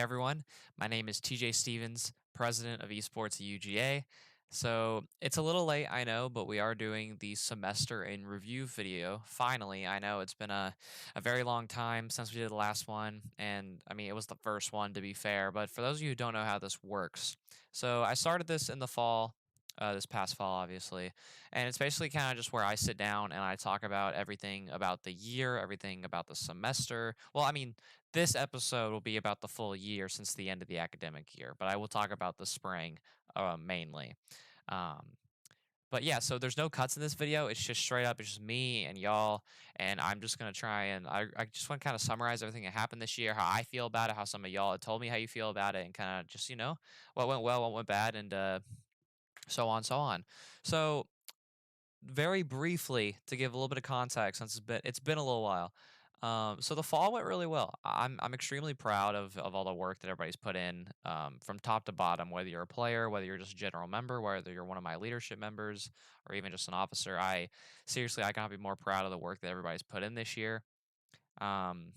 everyone, my name is TJ Stevens, president of esports at UGA. So it's a little late, I know, but we are doing the semester in review video. Finally, I know it's been a very long time since we did the last one, and I mean, it was the first one to be fair, but for those of you who don't know how this works, so I started this in the fall. This past fall, obviously. And it's basically kind of just where I sit down and I talk about everything about the year, everything about the semester. Well, I mean, this episode will be about the full year since the end of the academic year, but I will talk about the spring mainly. Um, but yeah, so there's no cuts in this video. It's just straight up. It's just me and y'all, and I'm just gonna try and I just want to kind of summarize everything that happened this year, how I feel about it, how some of y'all have told me how you feel about it, and kind of just what went well, what went bad, and so on, so on. So very briefly to give a little bit of context since it's been a little while. So the fall went really well. I'm extremely proud of all the work that everybody's put in from top to bottom. Whether you're a player, whether you're just a general member, whether you're one of my leadership members, or even just an officer, I cannot be more proud of the work that everybody's put in this year. Um,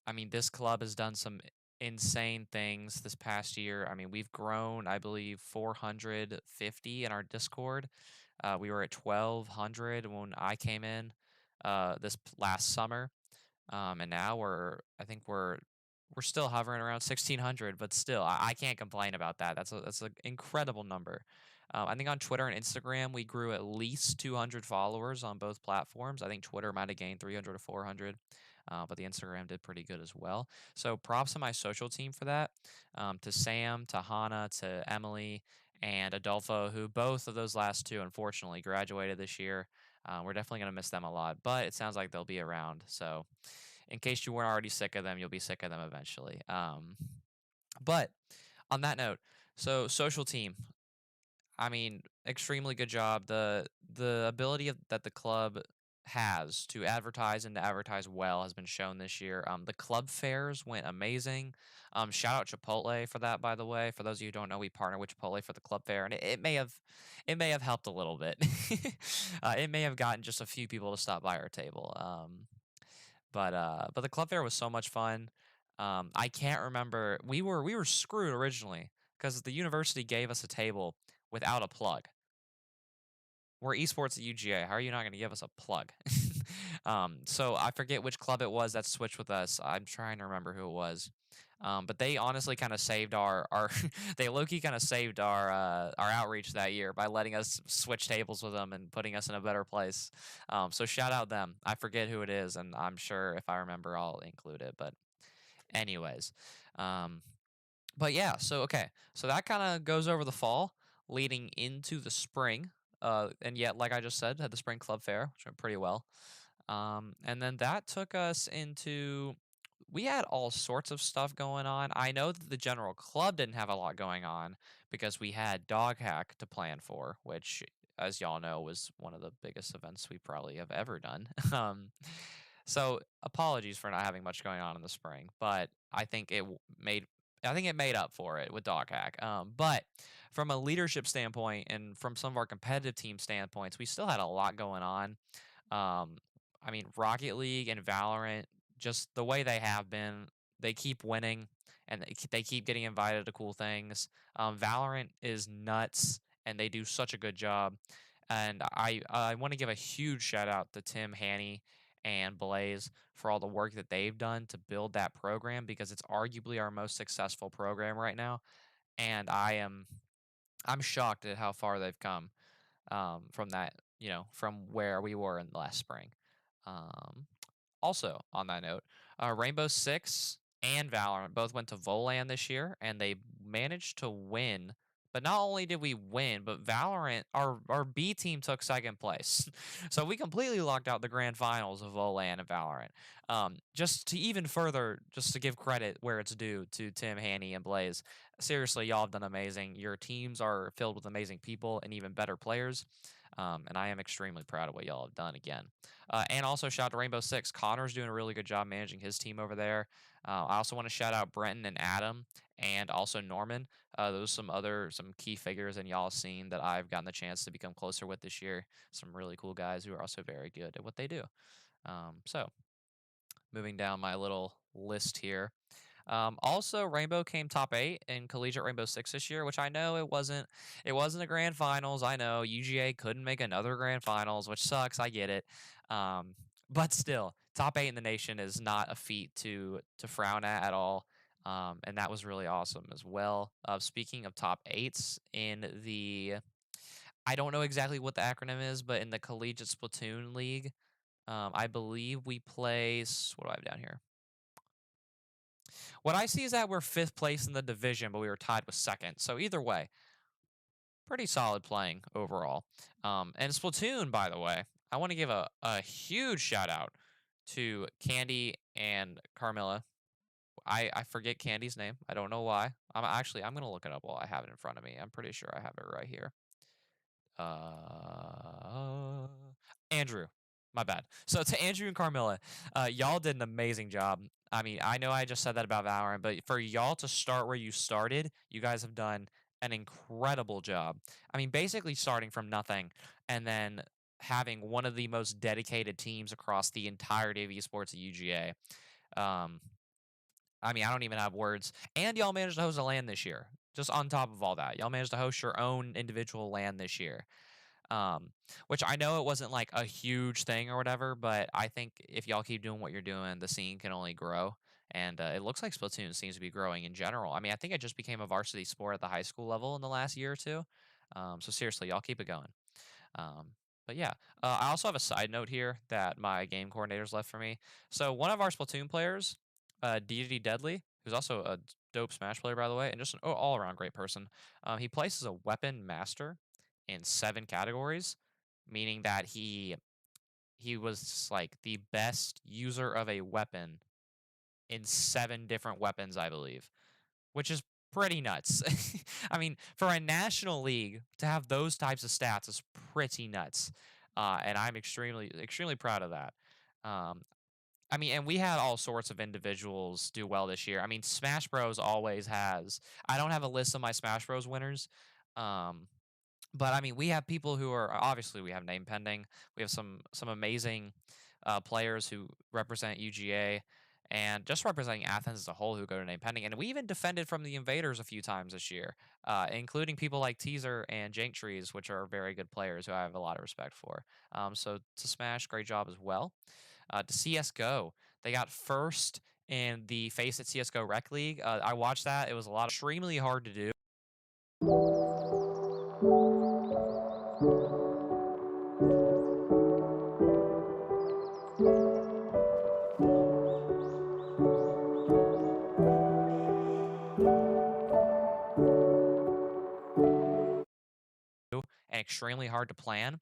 I mean, this club has done some insane things this past year. I mean, we've grown, I believe, 450 in our Discord. We were at 1,200 when I came in last summer, and now I think we're still hovering around 1,600, but still, I can't complain about that. That's an incredible number. I think on Twitter and Instagram we grew at least 200 followers on both platforms. I think Twitter might have gained 300 to 400, but the Instagram did pretty good as well. So props to my social team for that. To Sam, to Hannah, to Emily, and Adolfo, who both of those last two unfortunately graduated this year. We're definitely going to miss them a lot, but it sounds like they'll be around. So, in case you weren't already sick of them, you'll be sick of them eventually. But on that note, so social team, I mean, extremely good job. The ability that the club has to advertise and to advertise well has been shown this year. The club fairs went amazing. Shout out Chipotle for that, by the way. For those of you who don't know, we partner with Chipotle for the club fair, and it may have helped a little bit. It may have gotten just a few people to stop by our table. But the club fair was so much fun. I can't remember. We were screwed originally because the university gave us a table without a plug. We're esports at UGA. How are you not going to give us a plug? So I forget which club it was that switched with us. I'm trying to remember who it was. But they honestly kind of saved our they low key kind of saved our outreach that year by letting us switch tables with them and putting us in a better place. So shout out them. I forget who it is, and I'm sure if I remember, I'll include it. But anyways, um, but yeah, so okay. So that kind of goes over the fall leading into the spring. And yet, like I just said, had the spring club fair, which went pretty well. And then that took us into we had all sorts of stuff going on. I know that the general club didn't have a lot going on because we had Dog Hack to plan for, which, as y'all know, was one of the biggest events we probably have ever done. So apologies for not having much going on in the spring, but I think it made up for it with Dog Hack. But from a leadership standpoint and from some of our competitive team standpoints, we still had a lot going on. Um, I mean, Rocket League and Valorant, just the way they have been, they keep winning and they keep getting invited to cool things. Valorant is nuts and they do such a good job. And I want to give a huge shout out to Tim Hanny and Blaze for all the work that they've done to build that program because it's arguably our most successful program right now. And I'm shocked at how far they've come from that, from where we were in last spring. Um, Also, on that note, Rainbow Six and Valorant both went to Volan this year, and they managed to win. But not only did we win, but Valorant, our B team took second place. So we completely locked out the grand finals of Volan and Valorant. Just to even further, just to give credit where it's due to Tim, Hanny, and Blaze. Seriously, y'all have done amazing. Your teams are filled with amazing people and even better players. And I am extremely proud of what y'all have done again. And also shout out to Rainbow Six. Connor's doing a really good job managing his team over there. I also want to shout out Brenton and Adam and also Norman. Those some key figures in y'all's scene that I've gotten the chance to become closer with this year. Some really cool guys who are also very good at what they do. So moving down my little list here. Also, Rainbow came top 8 in Collegiate Rainbow Six this year, which I know it wasn't a grand finals. I know UGA couldn't make another grand finals, which sucks. I get it. Um, but still, top 8 in the nation is not a feat to frown at all. And that was really awesome as well. Speaking of top eights in the, I don't know exactly what the acronym is, but in the Collegiate Splatoon League, I believe we place. What do I have down here? What I see is that we're fifth place in the division, but we were tied with second. So either way, pretty solid playing overall. And Splatoon, by the way, I want to give a huge shout out to Candy and Carmilla. I forget Candy's name. I don't know why. I'm gonna look it up while I have it in front of me. I'm pretty sure I have it right here. Uh, Andrew. My bad. So to Andrew and Carmilla, y'all did an amazing job. I mean, I know I just said that about Valorant, but for y'all to start where you started, you guys have done an incredible job. I mean, basically starting from nothing and then having one of the most dedicated teams across the entirety of esports at UGA. Um, I mean, I don't even have words. And y'all managed to host a LAN this year. Just on top of all that, y'all managed to host your own individual LAN this year, um, which I know it wasn't like a huge thing or whatever, but I think if y'all keep doing what you're doing, the scene can only grow. And it looks like Splatoon seems to be growing in general. I mean, I think it just became a varsity sport at the high school level in the last year or two. So seriously, y'all keep it going. Um, but yeah, I also have a side note here that my game coordinators left for me. So one of our Splatoon players, Deity Deadly, who's also a dope Smash player by the way, and just an all around great person. He places a weapon master in 7 categories, meaning that he was like the best user of a weapon in 7 different weapons, I believe, which is pretty nuts. I mean, for a national league to have those types of stats is pretty nuts, and I'm extremely proud of that. Um, I mean, and we had all sorts of individuals do well this year. I mean, Smash Bros always has. I don't have a list of my Smash Bros winners, um, but I mean, we have people who are obviously we have name pending. We have some amazing players who represent UGA and just representing Athens as a whole who go to name pending. And we even defended from the invaders a few times this year, including people like Teaser and Jank Trees, which are very good players who I have a lot of respect for. So to Smash, great job as well. To CS:GO, they got first in the Face It CS:GO Rec League. I watched that; it was a lot extremely hard to do. And extremely hard to plan.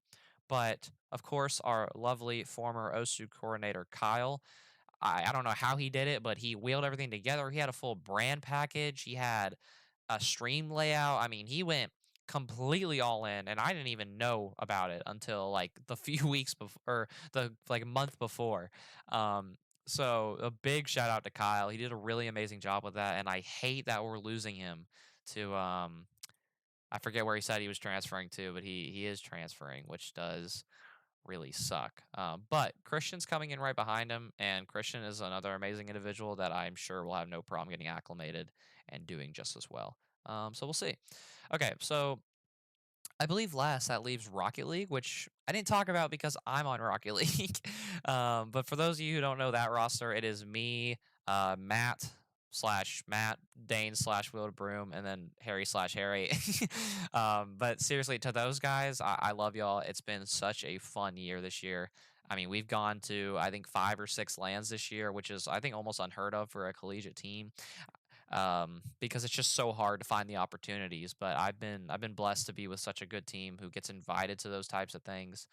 But of course, our lovely former OSU coordinator, Kyle, I don't know how he did it, but he wheeled everything together. He had a full brand package, he had a stream layout. I mean, he went completely all in, and I didn't even know about it until like the few weeks before, or the like month before. Um, so a big shout out to Kyle. He did a really amazing job with that, and I hate that we're losing him to I forget where he said he was transferring to, but he is transferring, which does really suck. But Christian's coming in right behind him, and Christian is another amazing individual that I'm sure will have no problem getting acclimated and doing just as well. So we'll see. Okay, so I believe last that leaves Rocket League, which I didn't talk about because I'm on Rocket League. But for those of you who don't know that roster, it is me, Matt slash Matt, Dane slash Will Broom, and then Harry slash Harry. But seriously, to those guys, I love y'all. It's been such a fun year this year. I mean, we've gone to I think 5 or 6 lands this year, which is I think almost unheard of for a collegiate team, because it's just so hard to find the opportunities. But I've been blessed to be with such a good team who gets invited to those types of things.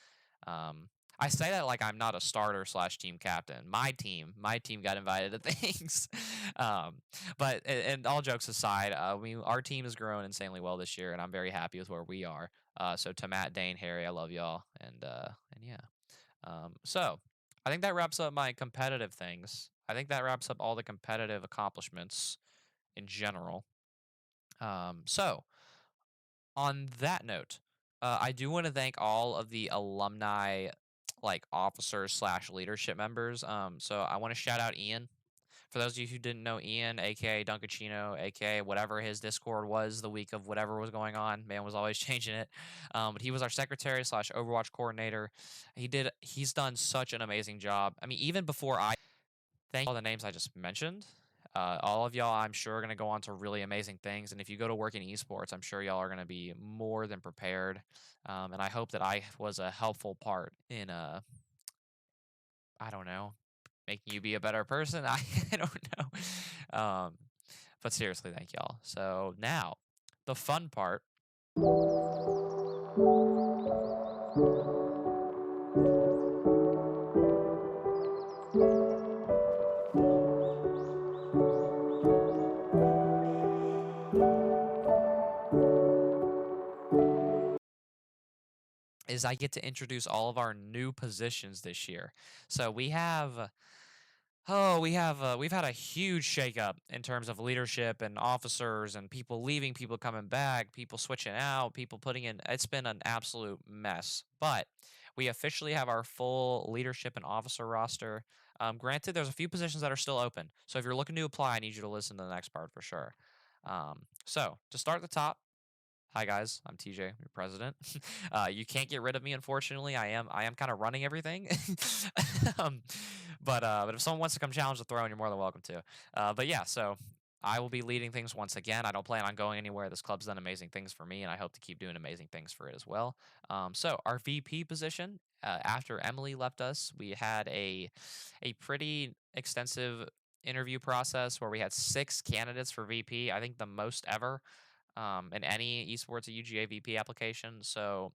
Um, I say that like I'm not a starter slash team captain. My team got invited to things. um, but and all jokes aside, our team has grown insanely well this year, and I'm very happy with where we are. So to Matt, Dane, Harry, I love y'all, and yeah. So I think that wraps up my competitive things. I think that wraps up all the competitive accomplishments in general. So on that note, I do want to thank all of the alumni, like officers slash leadership members. So I want to shout out Ian For those of you who didn't know, Ian, aka Dunkachino, aka whatever his Discord was the week of whatever was going on, man was always changing it. But he was our secretary slash Overwatch coordinator. He's done such an amazing job. I mean, even before I thank all the names I just mentioned. All of y'all, I'm sure, are going to go on to really amazing things. And if you go to work in esports, I'm sure y'all are going to be more than prepared. And I hope that I was a helpful part in, I don't know, making you be a better person. I don't know. But seriously, thank y'all. So now, the fun part is I get to introduce all of our new positions this year. So we've had a huge shakeup in terms of leadership and officers and people leaving, people coming back, people switching out, people putting in. It's been an absolute mess. But we officially have our full leadership and officer roster. Granted, there's a few positions that are still open. So if you're looking to apply, I need you to listen to the next part for sure. So to start at the top, hi guys, I'm TJ, your president. You can't get rid of me, unfortunately. I am kind of running everything. um, but if someone wants to come challenge the throne, you're more than welcome to. But yeah, so I will be leading things once again. I don't plan on going anywhere. This club's done amazing things for me, and I hope to keep doing amazing things for it as well. So our VP position. After Emily left us, we had a pretty extensive interview process where we had 6 candidates for VP. I think the most ever in any esports or UGA VP application. So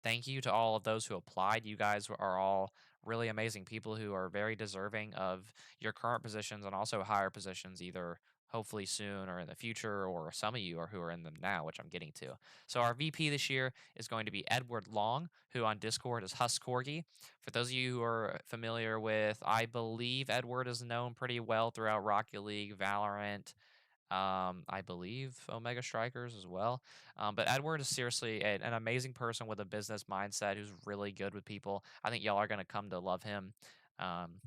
thank you to all of those who applied. You guys are all really amazing people who are very deserving of your current positions and also higher positions, either hopefully soon or in the future, or some of you are who are in them now, which I'm getting to. So our VP this year is going to be Edward Long, who on Discord is Husk Corgi. For those of you who are familiar with, I believe Edward is known pretty well throughout Rocket League, Valorant, I believe Omega Strikers as well. But Edward is seriously an amazing person with a business mindset who's really good with people. I think y'all are going to come to love him. Um,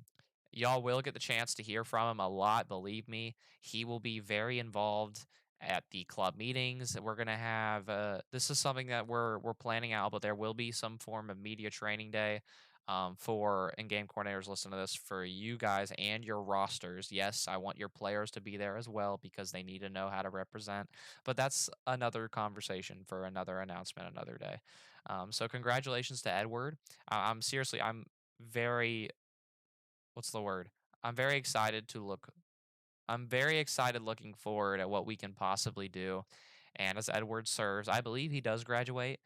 y'all will get the chance to hear from him a lot. Believe me, he will be very involved at the club meetings that we're going to have. This is something that we're planning out, but there will be some form of media training day for in-game coordinators listening to this for you guys and your rosters. Yes, I want your players to be there as well because they need to know how to represent. But that's another conversation for another announcement another day. So congratulations to Edward. I'm seriously, I'm very what's the word? I'm very excited to look. I'm very excited looking forward at what we can possibly do. And as Edward serves, I believe he does graduate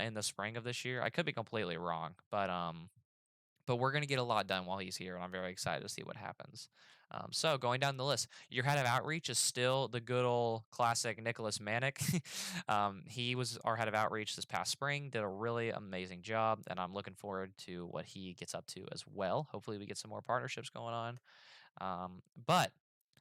in the spring of this year. I could be completely wrong, but we're going to get a lot done while he's here, and I'm very excited to see what happens. So, going down the list, your head of outreach is still the good old classic Nicholas Manic. He was our head of outreach this past spring, did a really amazing job, and I'm looking forward to what he gets up to as well. Hopefully, we get some more partnerships going on. But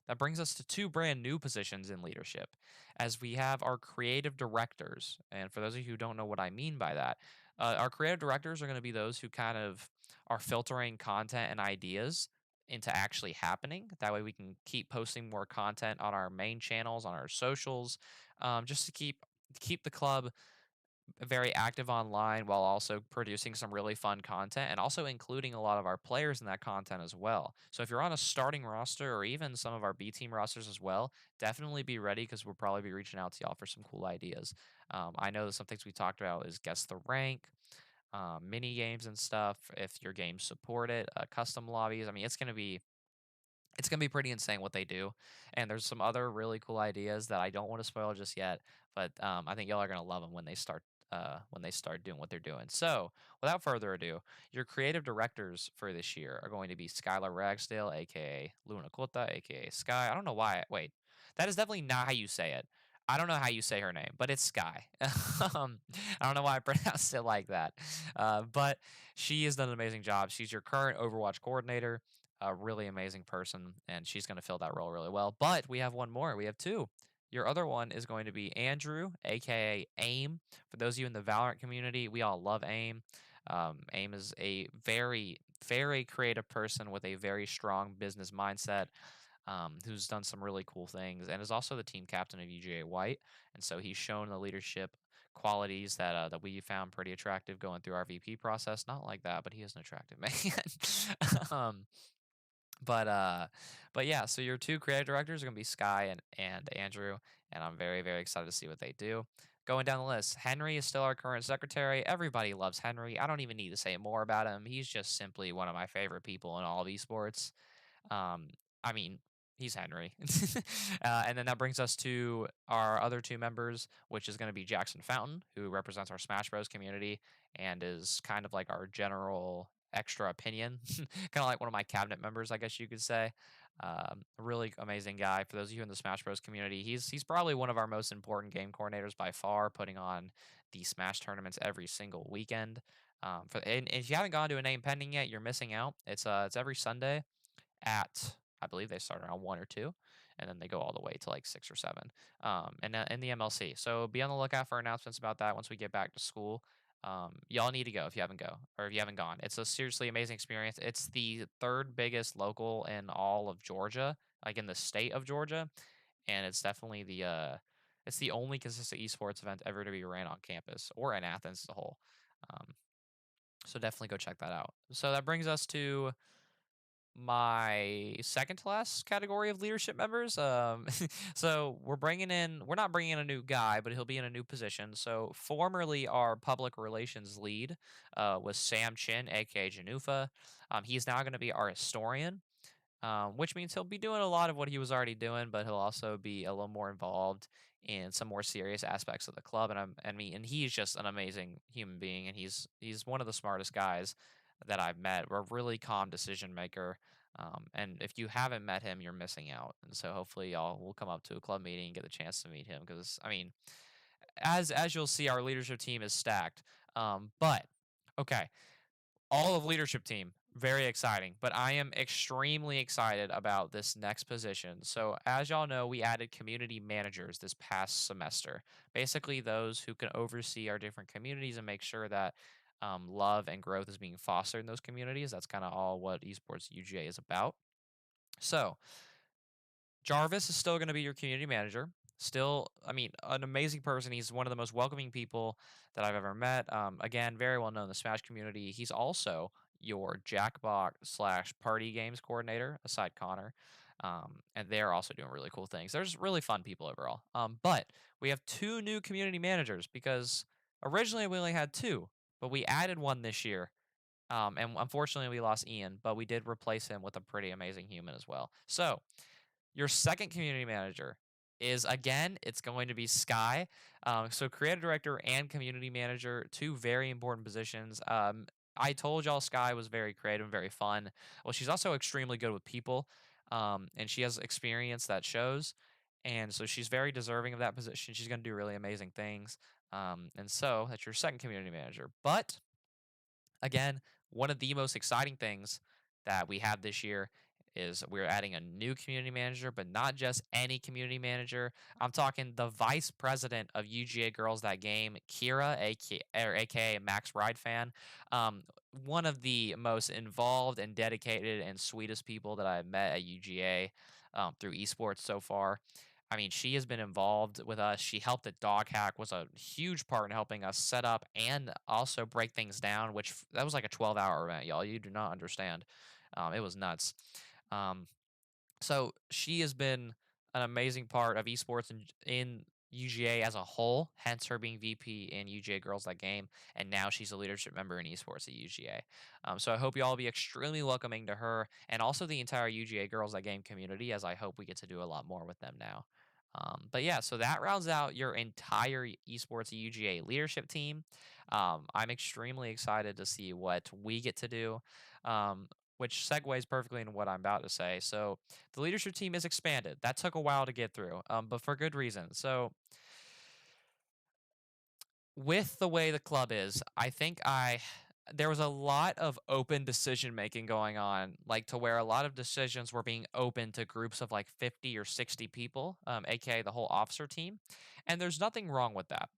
that brings us to 2 brand new positions in leadership, as we have our creative directors. And for those of you who don't know what I mean by that, our creative directors are going to be those who kind of are filtering content and ideas into actually happening. That way, we can keep posting more content on our main channels, on our socials, just to keep the club very active online while also producing some really fun content and also including a lot of our players in that content as well. So if you're on a starting roster or even some of our B team rosters as well, definitely be ready because we'll probably be reaching out to y'all for some cool ideas. I know that some things we talked about is guess the rank, mini games and stuff. If your games support it, custom lobbies. I mean, it's gonna be pretty insane what they do, and there's some other really cool ideas that I don't want to spoil just yet, but I think y'all are gonna love them when they start doing what they're doing. So, without further ado, your creative directors for this year are going to be Skylar Ragsdale, aka Luna Kota, aka Sky. I don't know why. Wait, that is definitely not how you say it. I don't know how you say her name, but it's Sky. I don't know why I pronounced it like that, but she has done an amazing job. She's your current Overwatch coordinator, a really amazing person, and she's going to fill that role really well. But we have one more. We have two. Your other one is going to be Andrew, aka AIM. For those of you in the Valorant community, we all love AIM. AIM is a very, very creative person with a very strong business mindset, who's done some really cool things and is also the team captain of UGA White. And so he's shown the leadership qualities that we found pretty attractive going through our VP process. Not like that, but he is an attractive man. But uh but yeah, so your two creative directors are gonna be Sky and Andrew, and I'm very, very excited to see what they do. Going down the list, Henry is still our current secretary. Everybody loves Henry. I don't even need to say more about him. He's just simply one of my favorite people in all of esports. Um, I mean, he's Henry. And then that brings us to our other two members, which is going to be Jackson Fountain, who represents our Smash Bros. Community and is kind of like our general extra opinion, kind of like one of my cabinet members, I guess you could say. A really amazing guy. For those of you in the Smash Bros. Community, he's probably one of our most important game coordinators by far, putting on the Smash tournaments every single weekend. And if you haven't gone to a name pending yet, you're missing out. It's every Sunday at, I believe they start around 1 or 2, and then they go all the way to like 6 or 7, and in the MLC. So be on the lookout for announcements about that once we get back to school. Y'all need to go if you haven't go or if you haven't gone. It's a seriously amazing experience. It's the third biggest local in all of Georgia, like in the state of Georgia, and it's the only consistent esports event ever to be ran on campus or in Athens as a whole. Um, so definitely go check that out. So that brings us to my second to last category of leadership members. So we're not bringing in a new guy, but he'll be in a new position. So formerly our public relations lead was Sam Chin, aka Janufa. He's now going to be our historian, which means he'll be doing a lot of what he was already doing, but he'll also be a little more involved in some more serious aspects of the club. And he's just an amazing human being, and he's one of the smartest guys that I've met. We're a really calm decision maker. And if you haven't met him, you're missing out. And so hopefully y'all will come up to a club meeting and get the chance to meet him because I mean, as you'll see, our leadership team is stacked. But okay, all of leadership team very exciting, but I am extremely excited about this next position. So as y'all know, we added community managers this past semester, basically those who can oversee our different communities and make sure that love and growth is being fostered in those communities. That's kind of all what esports UGA is about. So Jarvis is still going to be your community manager. Still, I mean, an amazing person. He's one of the most welcoming people that I've ever met. Again, very well known in the Smash community. He's also your Jackbox slash party games coordinator, aside Connor. And they're also doing really cool things. There's really fun people overall. But we have two new community managers because originally we only had two, but we added one this year. And unfortunately, we lost Ian, but we did replace him with a pretty amazing human as well. So, your second community manager is again, it's going to be Sky. So creative director and community manager, two very important positions. I told y'all Sky was very creative and very fun. Well, she's also extremely good with people, and she has experience that shows. And so she's very deserving of that position. She's going to do really amazing things. And so that's your second community manager. But again, one of the most exciting things that we have this year is we're adding a new community manager, but not just any community manager. I'm talking the vice president of UGA Girls That Game, Kira, aka Max Ride Fan. One of the most involved and dedicated and sweetest people that I've met at UGA through esports so far. I mean, she has been involved with us. She helped at Dog Hack, was a huge part in helping us set up and also break things down, which that was like a 12-hour event, y'all. You do not understand. It was nuts. Um, so she has been an amazing part of esports in UGA as a whole, hence her being VP in UGA Girls That Game, and now she's a leadership member in esports at UGA. So I hope you all will be extremely welcoming to her and also the entire UGA Girls That Game community, as I hope we get to do a lot more with them now. But yeah, so that rounds out your entire esports UGA leadership team. I'm extremely excited to see what we get to do. Um, which segues perfectly into what I'm about to say. So, the leadership team is expanded. That took a while to get through, but for good reason. So, with the way the club is, I think there was a lot of open decision making going on, like to where a lot of decisions were being open to groups of like 50 or 60 people, aka the whole officer team. And there's nothing wrong with that.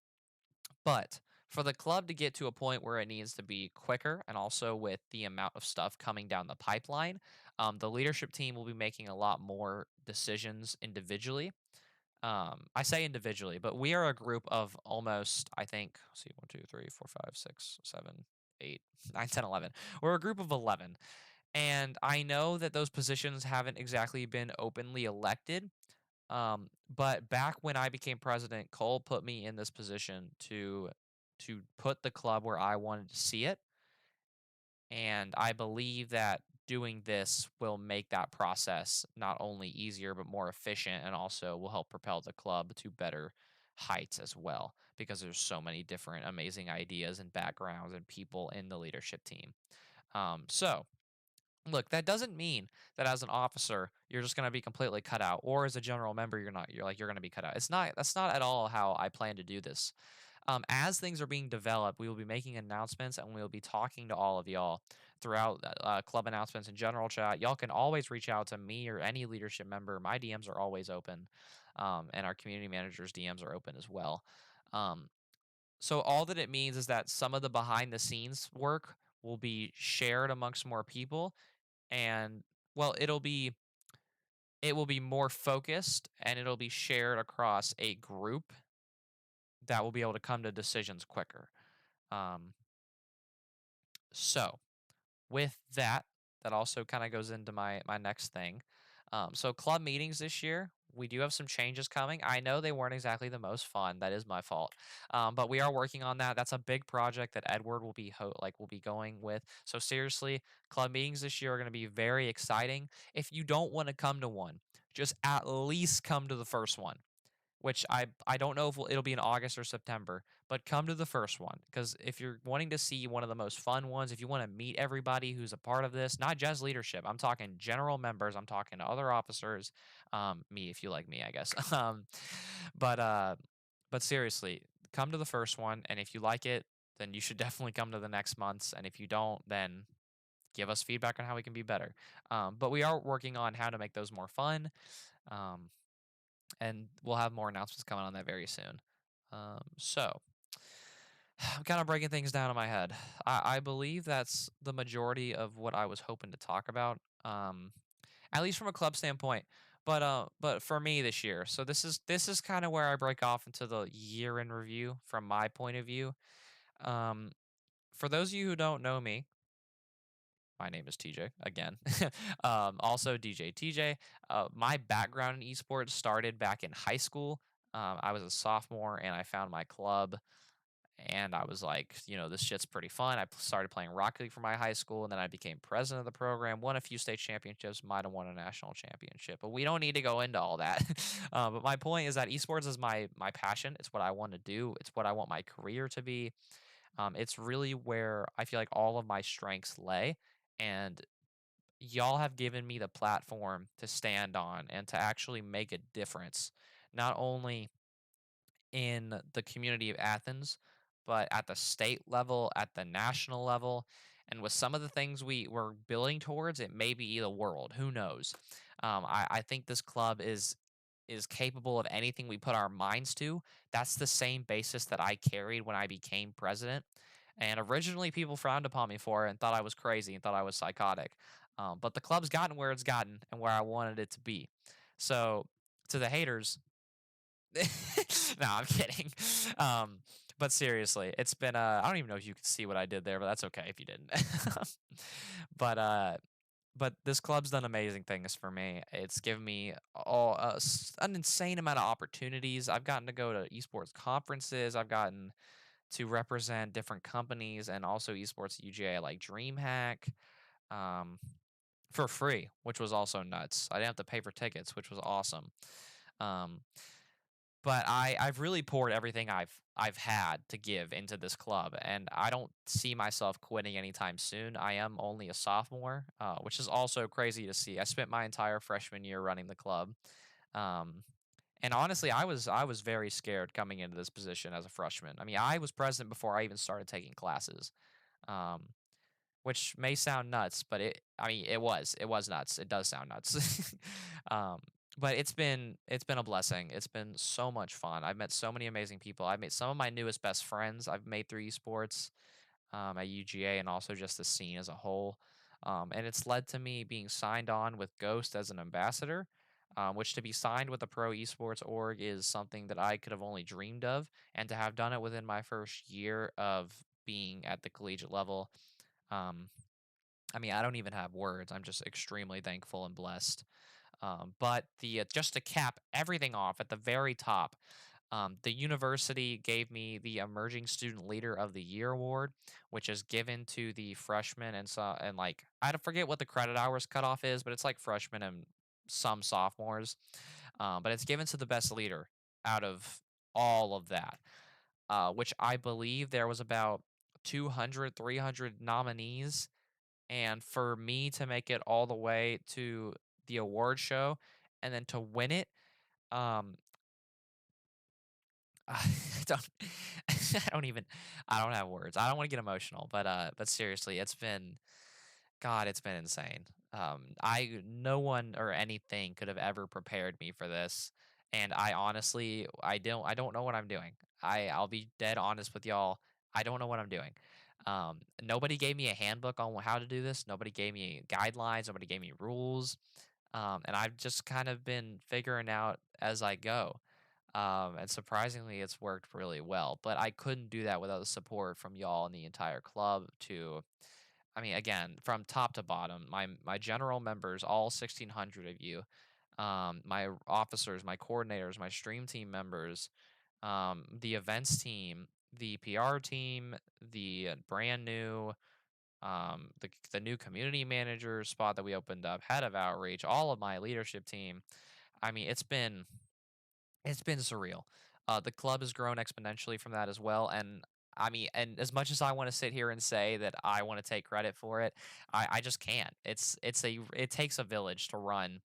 But For the club to get to a point where it needs to be quicker, and also with the amount of stuff coming down the pipeline, the leadership team will be making a lot more decisions individually. I say individually, but we are a group of almost, I think, let's see, 1, 2, 3, 4, 5, 6, 7, 8, 9, 10, 11. We're a group of 11. And I know that those positions haven't exactly been openly elected. But back when I became president, Cole put me in this position to put the club where I wanted to see it, and I believe that doing this will make that process not only easier but more efficient, and also will help propel the club to better heights as well, because there's so many different amazing ideas and backgrounds and people in the leadership team. So look, that doesn't mean that as an officer you're just going to be completely cut out, or as a general member you're not. You're going to be cut out. It's not. That's not at all how I plan to do this. As things are being developed, we will be making announcements, and we'll be talking to all of y'all throughout club announcements and general chat. Y'all can always reach out to me or any leadership member. My DMs are always open, and our community managers' DMs are open as well. Um, so all that it means is that some of the behind the scenes work will be shared amongst more people, and well, it will be more focused, and it'll be shared across a group that will be able to come to decisions quicker. Um, so with that, that also kind of goes into my next thing. So club meetings this year, we do have some changes coming. I know they weren't exactly the most fun. That is my fault. But we are working on that. That's a big project that Edward will be will be going with. So seriously, club meetings this year are going to be very exciting. If you don't want to come to one, just at least come to the first one, which I don't know if it'll be in August or September, but come to the first one, because if you're wanting to see one of the most fun ones, if you want to meet everybody who's a part of this, not just leadership, I'm talking general members, I'm talking to other officers, me if you like me, I guess. But but seriously, come to the first one, and if you like it, then you should definitely come to the next months, and if you don't, then give us feedback on how we can be better. But we are working on how to make those more fun. Um, and we'll have more announcements coming on that very soon. So I'm kind of breaking things down in my head. I believe that's the majority of what I was hoping to talk about, at least from a club standpoint. But for me this year, so this is kind of where I break off into the year in review from my point of view. Um, for those of you who don't know me, my name is TJ again. Also DJ TJ. My background in esports started back in high school. I was a sophomore and I found my club, and I was like, this shit's pretty fun. Started playing Rocket League for my high school, and then I became president of the program, won a few state championships, might have won a national championship, but we don't need to go into all that. But my point is that esports is my passion. It's what I want to do. It's what I want my career to be. It's really where I feel like all of my strengths lay. And y'all have given me the platform to stand on and to actually make a difference, not only in the community of Athens, but at the state level, at the national level. And with some of the things we're building towards, it may be the world. Who knows? I think this club is capable of anything we put our minds to. That's the same basis that I carried when I became president. And originally, people frowned upon me for it and thought I was crazy and thought I was psychotic. But the club's gotten where it's gotten and where I wanted it to be. So, to the haters, no, I'm kidding. Um, but seriously, it's been I don't even know if you could see what I did there, but that's okay if you didn't. but but this club's done amazing things for me. It's given me an insane amount of opportunities. I've gotten to go to esports conferences. I've gotten to represent different companies and also esports at UGA like DreamHack, um, for free, which was also nuts. I didn't have to pay for tickets, which was awesome. Um, but I've really poured everything I've had to give into this club, and I don't see myself quitting anytime soon. I am only a sophomore, which is also crazy to see. I spent my entire freshman year running the club, um, and honestly, I was very scared coming into this position as a freshman. I mean, I was president before I even started taking classes, um, which may sound nuts, but it I mean it was nuts. It does sound nuts. um, but it's been a blessing. It's been so much fun. I've met so many amazing people. I've made some of my newest best friends I've made through esports at UGA and also just the scene as a whole. And it's led to me being signed on with Ghost as an ambassador, which to be signed with a pro esports org is something that I could have only dreamed of. And to have done it within my first year of being at the collegiate level, um, I mean, I don't even have words. I'm just extremely thankful and blessed. But the just to cap everything off at the very top, the university gave me the Emerging Student Leader of the Year award, which is given to the freshmen and like I don't forget what the credit hours cutoff is, but it's like freshmen and some sophomores. But it's given to the best leader out of all of that, which I believe there was about 200, 300 nominees, and for me to make it all the way to the award show and then to win it, um, I don't I don't even I don't have words. I don't wanna get emotional, but seriously, it's been insane. I no one or anything could have ever prepared me for this, and I honestly I don't know what I'm doing. I'll be dead honest with y'all. I don't know what I'm doing. Nobody gave me a handbook on how to do this. Nobody gave me guidelines. Nobody gave me rules. And I've just kind of been figuring out as I go. And surprisingly, it's worked really well. But I couldn't do that without the support from y'all and the entire club. I mean, again, from top to bottom, my general members, all 1,600 of you, my officers, my coordinators, my stream team members, the events team, the PR team, the brand new the new community manager spot that we opened up, head of outreach, all of my leadership team. I mean, it's been surreal. The club has grown exponentially from that as well, and I mean, and as much as I want to sit here and say that I want to take credit for it, I just can't. It takes a village to run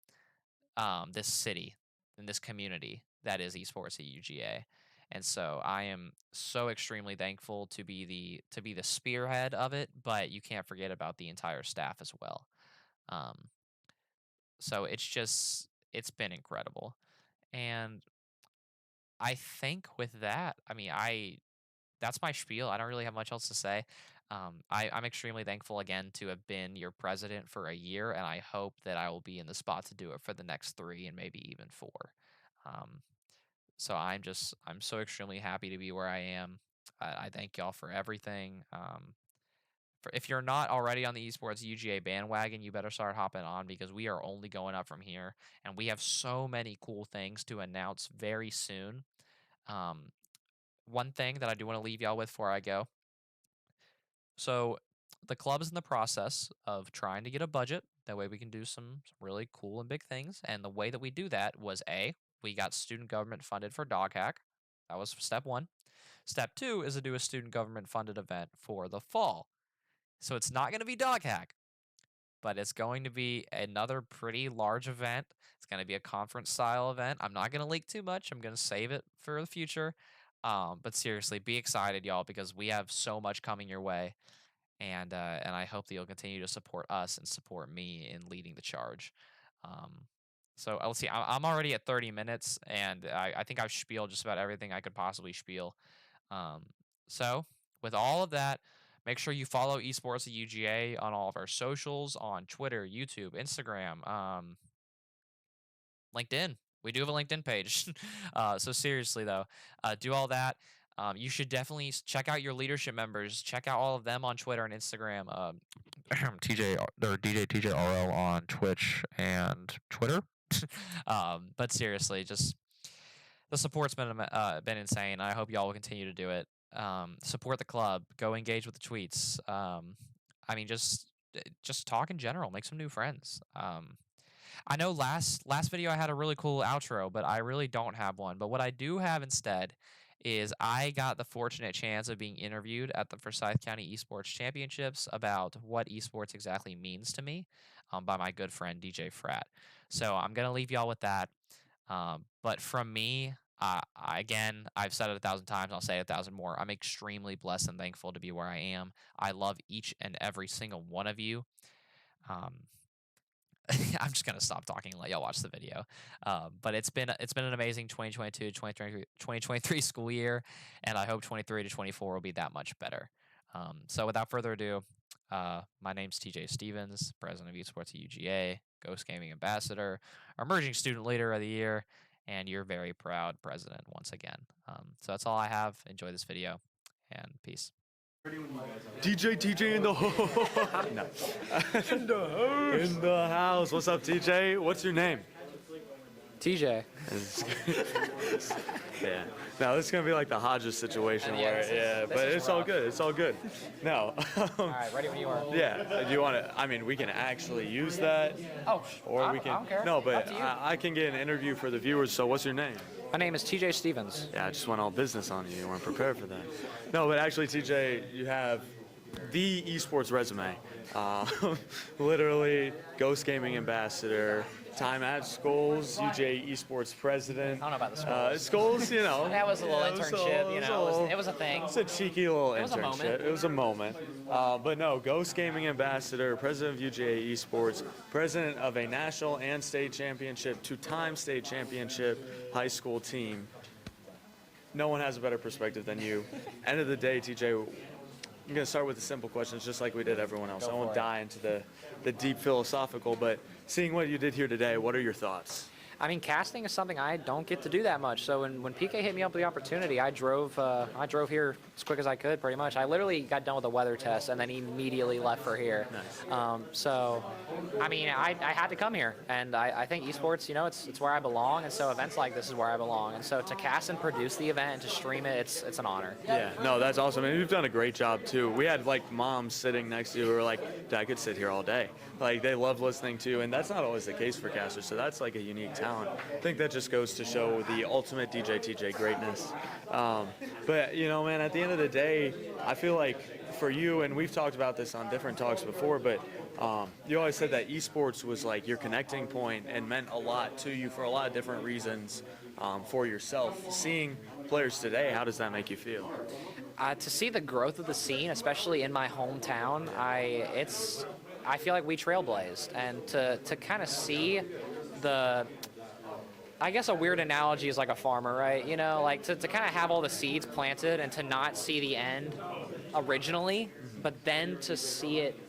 this city and this community that is esports at UGA. And so I am so extremely thankful to be the spearhead of it, but you can't forget about the entire staff as well. Um, so it's been incredible. And I think with that, I mean, I that's my spiel. I don't really have much else to say. I'm extremely thankful again to have been your president for a year, and I hope that I will be in the spot to do it for the next three and maybe even four. Um, so I'm so extremely happy to be where I am. I thank y'all for everything. If you're not already on the esports UGA bandwagon, you better start hopping on because we are only going up from here, and we have so many cool things to announce very soon. Um, One thing that I do want to leave y'all with before I go. So the club is in the process of trying to get a budget. That way we can do some really cool and big things. And the way that we do that was we got student government funded for Dog Hack. That was step one. Step two is to do a student government funded event for the fall. So it's not going to be Dog Hack, but it's going to be another pretty large event. It's going to be a conference style event. I'm not going to leak too much. I'm going to save it for the future. But seriously, be excited, y'all, because we have so much coming your way, and I hope that you'll continue to support us and support me in leading the charge. Um, so let's see. I'm already at 30 minutes, and I think I've spieled just about everything I could possibly spiel. Um, so with all of that, make sure you follow Esports at UGA on all of our socials on Twitter, YouTube, Instagram, LinkedIn. We do have a LinkedIn page. So seriously though, do all that. You should definitely check out your leadership members. Check out all of them on Twitter and Instagram. TJ or DJ TJRL on Twitch and Twitter. But seriously, just the support's been insane. I hope y'all will continue to do it. Support the club. Go engage with the tweets. I mean, just talk in general. Make some new friends. I know last video I had a really cool outro, but I really don't have one. But what I do have instead is I got the fortunate chance of being interviewed at the Forsyth County Esports Championships about what esports exactly means to me, by my good friend DJ Frat. So I'm gonna leave y'all with that. But from me, again, I've said it 1,000 times. I'll say it 1,000 more. I'm extremely blessed and thankful to be where I am. I love each and every single one of you. Um, I'm just gonna stop talking and let y'all watch the video. But it's been an amazing 2022 2023 school year, and I hope 23 to 24 will be that much better. So without further ado, my name's TJ Stevens, president of esports at UGA, Ghost Gaming ambassador, emerging student leader of the year, and your very proud president once again. So that's all I have. Enjoy this video, and peace. TJ in the house. No. In the house. In the house. What's up, TJ? What's your name? TJ. Yeah. No, this is gonna be like the Hodges situation but it's all good. It's all good. No. All right, ready when you are. Yeah. Do you want to? I mean, we can actually use that. Oh, or we can. I don't care. No, Up but to you. I can get an interview for the viewers. So, what's your name? My name is TJ Stevens. Yeah, I just went all business on you. You weren't prepared for that. No, but actually, TJ, you have the esports resume. Literally, Ghost Gaming ambassador, time at Skulls, UJ esports president. I don't know about the Skulls. Skulls, you know. That was a little internship, it was a thing. It's a cheeky little was a internship. moment. It was a moment. But no, Ghost Gaming ambassador, president of UJ esports, president of a national and state championship, two-time state championship high school team. No one has a better perspective than you. End of the day, TJ, I'm going to start with the simple questions, just like we did everyone else. I won't dive into the deep philosophical, but seeing what you did here today, what are your thoughts? I mean, casting is something I don't get to do that much. So when PK hit me up with the opportunity, I drove here as quick as I could, pretty much. I literally got done with the weather test and then immediately left for here. Nice. So, I mean, I had to come here, and I think esports, it's where I belong, and so events like this is where I belong. And so to cast and produce the event and to stream it, it's an honor. Yeah, no, that's awesome. And you've done a great job, too. We had, like, moms sitting next to you who were like, I could sit here all day. Like, they love listening to, and that's not always the case for casters, so that's, like, a unique talent. I think that just goes to show the ultimate TJ greatness. But, man, at the end of the day, I feel like for you, and we've talked about this on different talks before, but you always said that esports was like your connecting point and meant a lot to you for a lot of different reasons for yourself. Seeing players today, how does that make you feel? To see the growth of the scene, especially in my hometown, I feel like we trailblazed, and to kind of see I guess a weird analogy is like a farmer, right? Like to kind of have all the seeds planted and to not see the end originally, but then to see it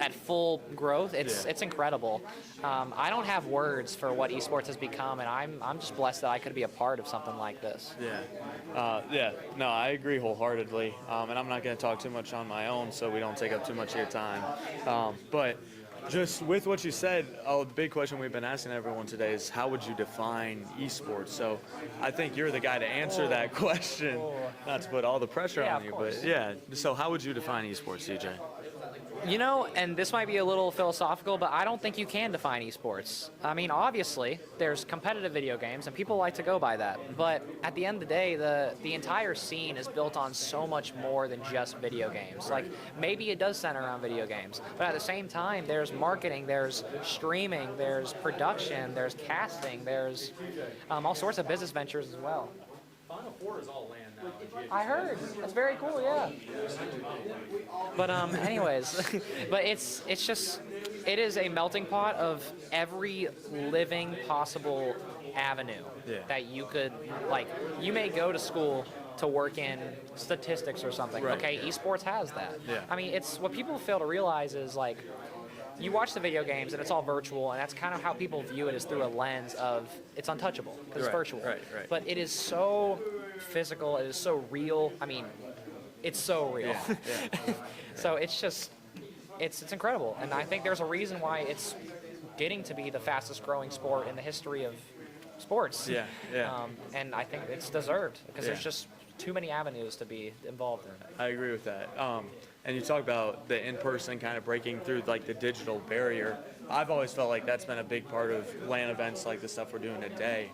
at full growth, it's incredible. I don't have words for what esports has become, and I'm just blessed that I could be a part of something like this. Yeah. No, I agree wholeheartedly, and I'm not going to talk too much on my own so we don't take up too much of your time. But just with what you said, a big question we've been asking everyone today is how would you define esports? So I think you're the guy to answer that question, not to put all the pressure on you, but yeah. So how would you define esports, CJ? And this might be a little philosophical, but I don't think you can define esports. I mean, obviously, there's competitive video games, and people like to go by that. But at the end of the day, the entire scene is built on so much more than just video games. Like, maybe it does center around video games, but at the same time, there's marketing, there's streaming, there's production, there's casting, there's all sorts of business ventures as well. Final Four is all land now. I heard. That's very cool, yeah. But anyways, but it is a melting pot of every living possible avenue that you could, like, you may go to school to work in statistics or something. Right. Okay, esports has that. Yeah. I mean, it's what people fail to realize is, like, you watch the video games and it's all virtual, and that's kind of how people view it, is through a lens of it's untouchable because it's virtual. Right. But it is so physical, it is so real. I mean, it's so real. Yeah. So it's incredible, and I think there's a reason why it's getting to be the fastest growing sport in the history of sports. Yeah. And I think it's deserved because Yeah. there's just too many avenues to be involved in. I agree with that. And you talk about the in-person kind of breaking through like the digital barrier. I've always felt like that's been a big part of LAN events like the stuff we're doing today.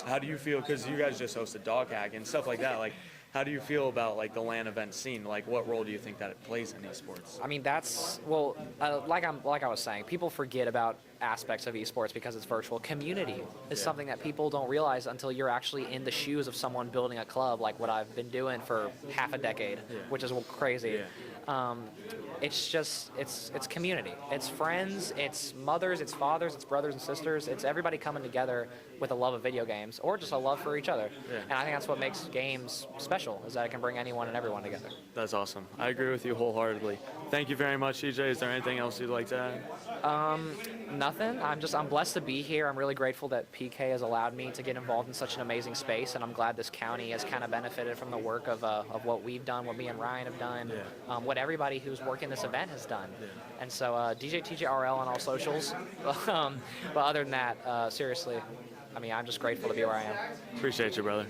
How do you feel, because you guys just hosted Dog Hack and stuff like that, like how do you feel about like the LAN event scene? Like what role do you think that it plays in esports? I mean, like I was saying, people forget about aspects of esports because it's virtual. Community is something that people don't realize until you're actually in the shoes of someone building a club, like what I've been doing for half a decade, which is crazy. It's just it's community. It's friends. It's mothers. It's fathers. It's brothers and sisters. It's everybody coming together with a love of video games or just a love for each other. Yeah. And I think that's what makes games special, is that it can bring anyone and everyone together. That's awesome. I agree with you wholeheartedly. Thank you very much, TJ. Is there anything else you'd like to add? Nothing. I'm blessed to be here. I'm really grateful that PK has allowed me to get involved in such an amazing space, and I'm glad this county has kind of benefited from the work of what we've done, what me and Ryan have done, what everybody who's working this event has done. And so DJ TJRL on all socials. But other than that, seriously, I mean, I'm just grateful to be where I am. Appreciate you, brother.